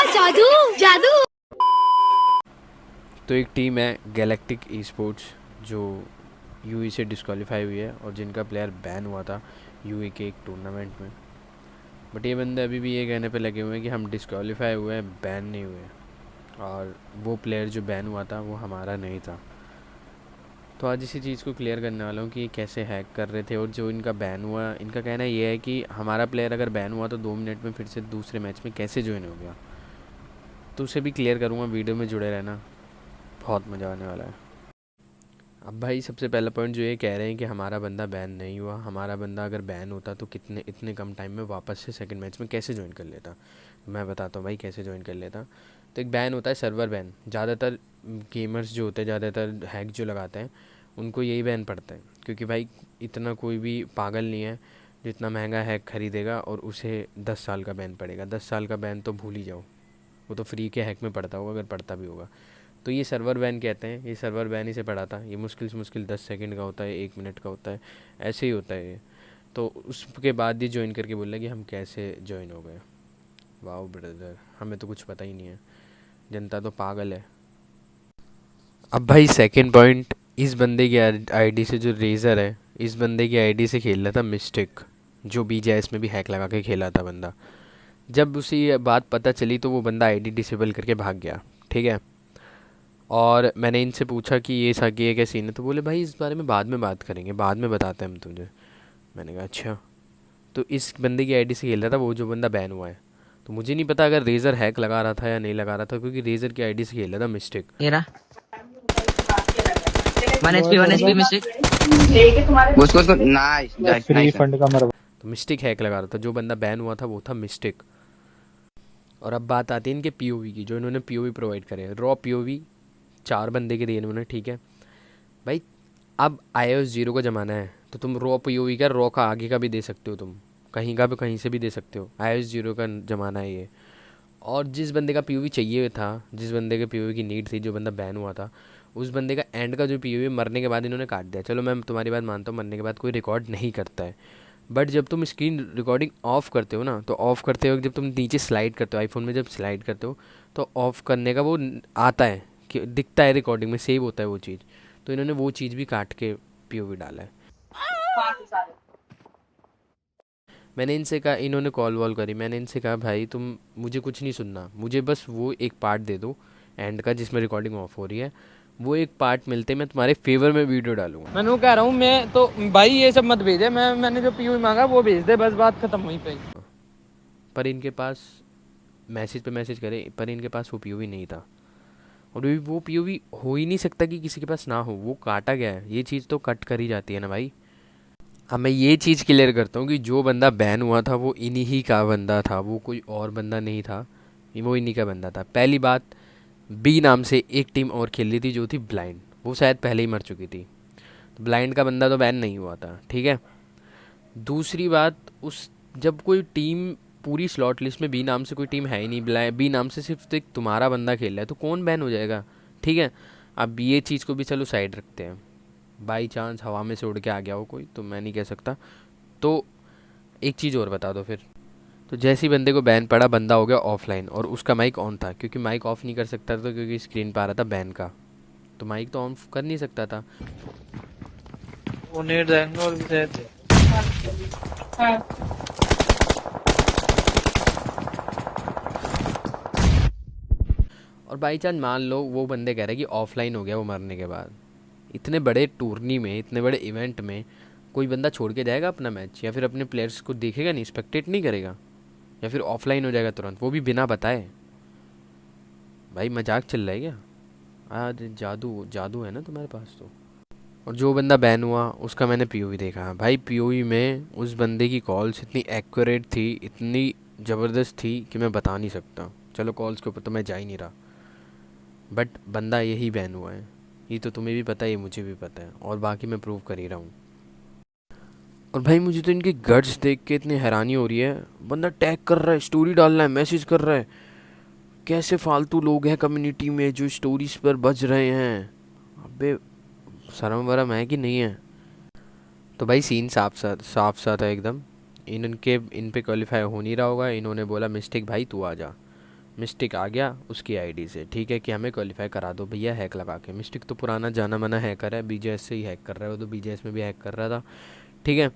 जादू जादू। तो एक टीम है गैलेक्टिक ई स्पोर्ट्स जो यूई से डिस्क्वालीफाई हुई है और जिनका प्लेयर बैन हुआ था यूई के एक टूर्नामेंट में। बट ये बंदे अभी भी ये कहने पे लगे हुए हैं कि हम डिस्क्वालीफाई हुए हैं, बैन नहीं हुए, और वो प्लेयर जो बैन हुआ था वो हमारा नहीं था। तो आज इसी चीज़ को क्लियर करने वाला हूँ कि ये कैसे हैक कर रहे थे। और जो इनका बैन हुआ, इनका कहना ये है कि हमारा प्लेयर अगर बैन हुआ तो 2 मिनट में फिर से दूसरे मैच में कैसे ज्वाइन हो गया। तो उसे भी क्लियर करूँगा, वीडियो में जुड़े रहना, बहुत मज़ा आने वाला है। अब भाई सबसे पहला पॉइंट जो ये कह रहे हैं कि हमारा बंदा बैन नहीं हुआ, हमारा बंदा अगर बैन होता तो कितने इतने कम टाइम में वापस से सेकंड मैच में कैसे ज्वाइन कर लेता। मैं बताता हूँ भाई कैसे ज्वाइन कर लेता। तो एक बैन होता है सर्वर बैन। ज़्यादातर गेमर्स जो होते हैं, ज़्यादातर हैक जो लगाते हैं, उनको यही बैन पड़ता है, क्योंकि भाई इतना कोई भी पागल नहीं है जितना महंगा हैक खरीदेगा और उसे 10 साल का बैन पड़ेगा। 10 साल का बैन तो भूल ही जाओ, वो तो फ्री के हैक में पड़ता होगा, अगर पड़ता भी होगा। तो ये सर्वर बैन कहते हैं, ये सर्वर बैन ही से पड़ा था। ये मुश्किल से मुश्किल 10 सेकंड का होता है, 1 मिनट का होता है, ऐसे ही होता है ये। तो उसके बाद ये ज्वाइन करके बोला कि हम कैसे ज्वाइन हो गए। वाह ब्रदर, हमें तो कुछ पता ही नहीं है, जनता तो पागल है। अब भाई सेकंड पॉइंट, इस बंदे की आईडी से, जो रेजर है, इस बंदे की आईडी से खेल रहा था मिस्टिक, जो बीजेएस में भी हैक लगा के खेला था बंदा। जब उसे ये बात पता चली तो वो बंदा आईडी डिसेबल करके भाग गया, ठीक है। और मैंने इनसे पूछा कि ये साकी ये क्या सीन है, तो बोले भाई इस बारे में बाद में बात करेंगे, बाद में बताते हैं हम तुझे। मैंने कहा अच्छा। तो इस बंदे की आईडी से खेल रहा था वो जो बंदा बैन हुआ है। तो मुझे नहीं पता अगर रेजर हैक लगा रहा था या नहीं लगा रहा था, क्योंकि रेजर की आईडी से खेल रहा था मिस्टेक। ये रहा 1 HP मिस्टेक उसको नाइस फ्री फंड का मरवा। तो मिस्टेक हैक लगा रहा था, जो बंदा बैन हुआ था वो था मिस्टेक। और अब बात आती है इनके पीओवी की, जो इन्होंने पीओवी प्रोवाइड करे, रॉ पीओवी 4 बंदे के दिए इन्होंने, ठीक है भाई। अब iOS 0 का ज़माना है, तो तुम रॉ पीओवी का, रॉ का आगे का भी दे सकते हो, तुम कहीं का भी कहीं से भी दे सकते हो। iOS 0 का ज़माना है ये। और जिस बंदे का पीओवी चाहिए था, जिस बंदे के पीओवी की नीड थी, जो बंदा बैन हुआ था, उस बंदे का एंड का जो पीओवी मरने के बाद इन्होंने काट दिया। चलो मैं तुम्हारी बात मानता हूँ, मरने के बाद कोई रिकॉर्ड नहीं करता है, बट जब तुम स्क्रीन रिकॉर्डिंग ऑफ करते हो ना, तो ऑफ करते हो, जब तुम नीचे स्लाइड करते हो, आईफोन में जब स्लाइड करते हो तो ऑफ करने का वो आता है कि दिखता है, रिकॉर्डिंग में सेव होता है वो चीज़। तो इन्होंने वो चीज़ भी काट के पीओवी डाला है। मैंने इनसे कहा, इन्होंने कॉल वॉल करी, मैंने इनसे कहा भाई तुम, मुझे कुछ नहीं सुनना, मुझे बस वो एक पार्ट दे दो एंड का जिसमें रिकॉर्डिंग ऑफ हो रही है, वो एक पार्ट मिलते मैं तुम्हारे फेवर में वीडियो डालूंगा। मैं कह रहा हूँ, मैं तो भाई ये सब मत भेजे, मैंने जो पीओवी मांगा वो भेज दे, बस बात खत्म हुई पे। पर इनके पास मैसेज पे मैसेज करे, पर इनके पास वो पीओवी नहीं था। और वो पीओवी हो ही नहीं सकता कि किसी के पास ना हो, वो काटा गया है, ये चीज़ तो कट करी जाती है ना भाई। अब मैं ये चीज़ क्लियर करता हूँ कि जो बंदा बैन हुआ था वो इन्हीं ही का बंदा था, वो कोई और बंदा नहीं था, वो इन्हीं का बंदा था। पहली बात, बी नाम से एक टीम और खेल रही थी जो थी ब्लाइंड, वो शायद पहले ही मर चुकी थी, तो ब्लाइंड का बंदा तो बैन नहीं हुआ था, ठीक है। दूसरी बात, उस जब कोई टीम पूरी स्लॉट लिस्ट में बी नाम से कोई टीम है ही नहीं, बी नाम से सिर्फ एक तुम्हारा बंदा खेल रहा है, तो कौन बैन हो जाएगा, ठीक है। अब ये चीज़ को भी चलो साइड रखते हैं, बाई चांस हवा में से उड़ के आ गया हो कोई, तो मैं नहीं कह सकता। तो एक चीज़ और बता दो फिर। तो जैसे ही बंदे को बैन पड़ा, बंदा हो गया ऑफलाइन, और उसका माइक ऑन था, क्योंकि माइक ऑफ नहीं कर सकता था क्योंकि स्क्रीन पर आ रहा था बैन का, तो माइक तो ऑन कर नहीं सकता था। वो नेट देंगे और भी देते। और बाई चांस मान लो वो बंदे कह रहे हैं कि ऑफलाइन हो गया वो मरने के बाद, इतने बड़े टूर्नी में, इतने बड़े इवेंट में कोई बंदा छोड़ के जाएगा अपना मैच, या फिर अपने प्लेयर्स को देखेगा नहीं, स्पेक्टेट नहीं करेगा, या फिर ऑफलाइन हो जाएगा तुरंत, वो भी बिना बताए। भाई मजाक चल रहा है क्या? अरे जादू जादू है ना तुम्हारे पास तो। और जो बंदा बैन हुआ उसका मैंने पीओवी देखा भाई, पीओवी में उस बंदे की कॉल्स इतनी एक्यूरेट थी, इतनी ज़बरदस्त थी कि मैं बता नहीं सकता। चलो कॉल्स के ऊपर तो मैं जा ही नहीं रहा, बट बंदा यही बैन हुआ है, ये तो तुम्हें भी पता है, ये मुझे भी पता है, और बाकी मैं प्रूव कर ही रहा हूँ। और भाई मुझे तो इनके गट्स देख के इतनी हैरानी हो रही है, बंदा टैग कर रहा है, स्टोरी डाल रहा है, मैसेज कर रहा है। कैसे फालतू लोग हैं कम्युनिटी में जो स्टोरीज पर बज रहे हैं, अबे शर्म वरम है कि नहीं है? तो भाई सीन साफ साफ सा था एकदम। इन पे क्वालिफाई हो नहीं रहा होगा, इन्होंने बोला मिस्टिक भाई तू आ जा। मिस्टिक आ गया उसकी आईडी से, ठीक है, कि हमें क्वालिफाई करा दो भैया हैक लगा के। मिस्टिक तो पुराना जाना माना हैकर है, बीजेएस से ही हैक कर रहा है वो, तो बीजेएस में भी हैक कर रहा था, ठीक है।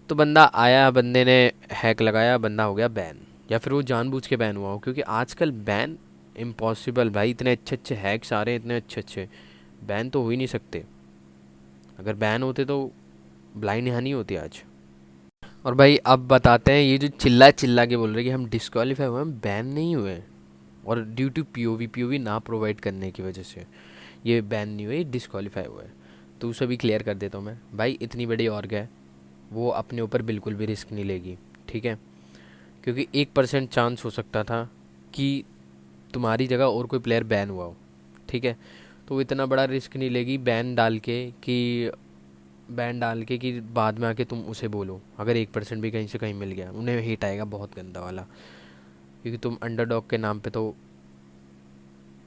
तो बंदा आया, बंदे ने हैक लगाया, बंदा हो गया बैन, या फिर वो जानबूझ के बैन हुआ हो, क्योंकि आजकल बैन इम्पॉसिबल भाई, इतने अच्छे अच्छे हैक्स आ रहे हैं, इतने अच्छे अच्छे, बैन तो हो ही नहीं सकते। अगर बैन होते तो ब्लाइंड हानि होती आज। और भाई अब बताते हैं, ये जो चिल्ला चिल्ला के बोल रहे हैं कि हम डिस्क्वालीफाई हुए, हम बैन नहीं हुए, और ड्यू टू पीओवी ना प्रोवाइड करने की वजह से ये बैन नहीं हुए, डिस्क्वालीफाई हुए। तो उसे भी क्लियर कर देता हूँ मैं भाई, इतनी बड़ी ऑर्ग है, वो अपने ऊपर बिल्कुल भी रिस्क नहीं लेगी, ठीक है, क्योंकि 1% चांस हो सकता था कि तुम्हारी जगह और कोई प्लेयर बैन हुआ हो, ठीक है। तो वो इतना बड़ा रिस्क नहीं लेगी बैन डाल के कि बाद में आके तुम उसे बोलो, अगर 1% भी कहीं से कहीं मिल गया, उन्हें हिट आएगा बहुत गंदा वाला, क्योंकि तुम अंडरडॉग के नाम पे तो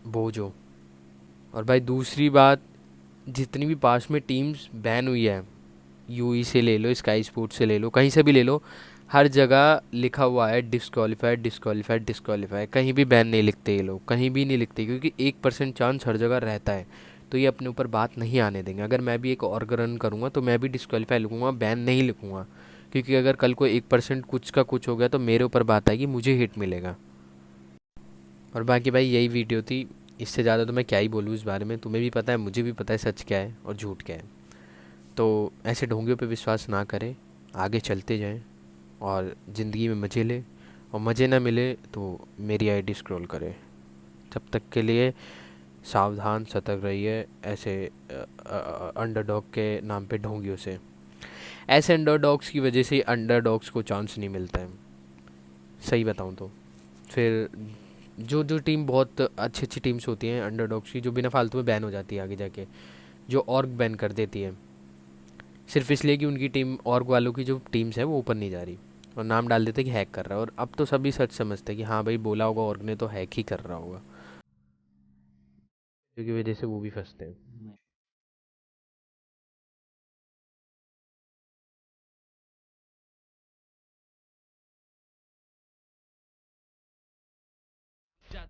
बोझ हो। और भाई दूसरी बात, जितनी भी पास में टीम्स बैन हुई है, यूई से ले लो, स्काई स्पोर्ट्स से ले लो, कहीं से भी ले लो, हर जगह लिखा हुआ है डिस्क्वालीफाइड डिस्क्वालीफाइड डिस्क्वालीफाइड, कहीं भी बैन नहीं लिखते ये लोग, कहीं भी नहीं लिखते, क्योंकि 1% चांस हर जगह रहता है, तो ये अपने ऊपर बात नहीं आने देंगे। अगर मैं भी एक ऑर्ग रन करूँगा तो मैं भी डिस्क्वालीफाई लिखूँगा, बैन नहीं लिखूँगा, क्योंकि अगर कल को 1% कुछ का कुछ हो गया तो मेरे ऊपर बात आएगी, मुझे हिट मिलेगा। और बाकी भाई यही वीडियो थी, इससे ज़्यादा तो मैं क्या ही बोलूँ इस बारे में, तुम्हें भी पता है, मुझे भी पता है सच क्या है और झूठ क्या है। तो ऐसे ढोंगियों पे विश्वास ना करें, आगे चलते जाएं और ज़िंदगी में मज़े लें, और मज़े ना मिले तो मेरी आईडी स्क्रॉल करें। तब तक के लिए सावधान सतर्क रहिए ऐसे अंडरडॉग के नाम पे ढोंगियों से। ऐसे अंडरडॉग्स की वजह से अंडरडॉग्स को चांस नहीं मिलता है, सही बताऊं तो। फिर जो जो टीम बहुत अच्छी अच्छी टीम्स होती हैं अंडरडॉग्स की, जो बिना फालतू में बैन हो जाती है आगे जाके, जो ऑर्ग बैन कर देती है सिर्फ इसलिए कि उनकी टीम, ऑर्ग वालों की जो टीम्स है वो ऊपर नहीं जा रही, और नाम डाल देते कि हैक कर रहा है, और अब तो सभी सच समझते हैं कि हाँ भाई बोला होगा ऑर्ग ने तो हैक ही कर रहा होगा, क्योंकि वजह से वो भी फंसते हैं।